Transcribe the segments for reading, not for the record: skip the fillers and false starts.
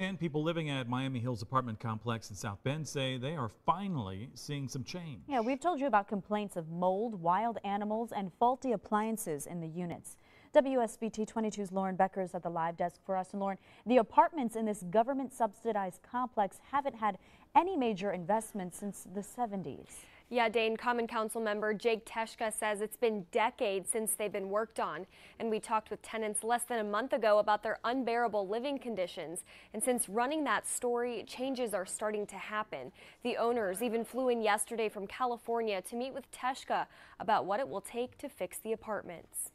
And people living at Miami Hills apartment complex in South Bend say they are finally seeing some change. Yeah, we've told you about complaints of mold, wild animals, and faulty appliances in the units. WSBT 22's Lauren Becker is at the live desk for us. And Lauren, the apartments in this government-subsidized complex haven't had any major investments since the 70s. Yeah, Dane, Common Council member Jake Teshka says it's been decades since they've been worked on. And we talked with tenants less than a month ago about their unbearable living conditions. And since running that story, changes are starting to happen. The owners even flew in yesterday from California to meet with Teshka about what it will take to fix the apartments.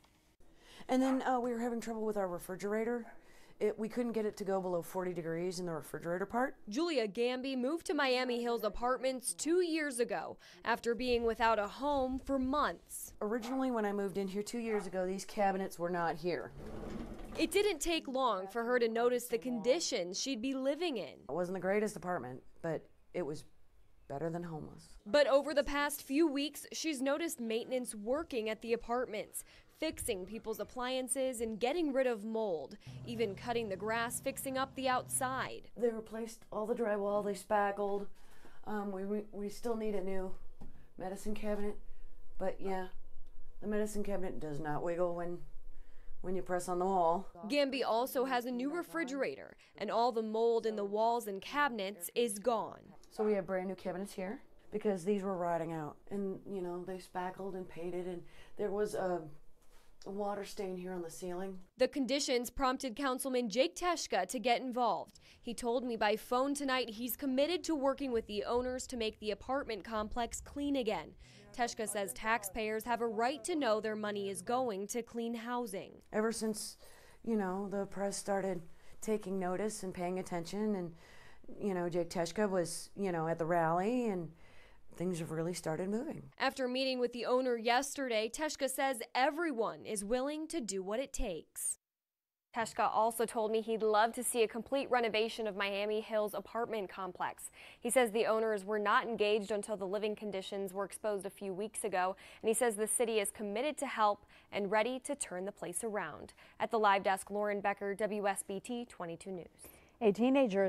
And then we were having trouble with our refrigerator. We couldn't get it to go below 40 degrees in the refrigerator part. Julia Gamby moved to Miami Hills Apartments 2 years ago after being without a home for months. Originally, when I moved in here 2 years ago, these cabinets were not here. It didn't take long for her to notice the conditions she'd be living in. It wasn't the greatest apartment, but it was better than homeless. But over the past few weeks, she's noticed maintenance working at the apartments, fixing people's appliances and getting rid of mold, even cutting the grass, fixing up the outside. They replaced all the drywall, they spackled. We still need a new medicine cabinet, but yeah, the medicine cabinet does not wiggle when you press on the wall. Gamby also has a new refrigerator, and all the mold in the walls and cabinets is gone. So we have brand new cabinets here because these were rotting out, and you know, they spackled and painted, and there was a water stain here on the ceiling. The conditions prompted Councilman Jake Teshka to get involved. He told me by phone tonight he's committed to working with the owners to make the apartment complex clean again. Teshka says taxpayers have a right to know their money is going to clean housing. Ever since, you know, the press started taking notice and paying attention, and, you know, Jake Teshka was, you know, at the rally, and things have really started moving. After meeting with the owner yesterday, Teshka says everyone is willing to do what it takes. Teshka also told me he'd love to see a complete renovation of Miami Hills apartment complex. He says the owners were not engaged until the living conditions were exposed a few weeks ago, and he says the city is committed to help and ready to turn the place around. At the live desk, Lauren Becker, WSBT 22 News. A teenager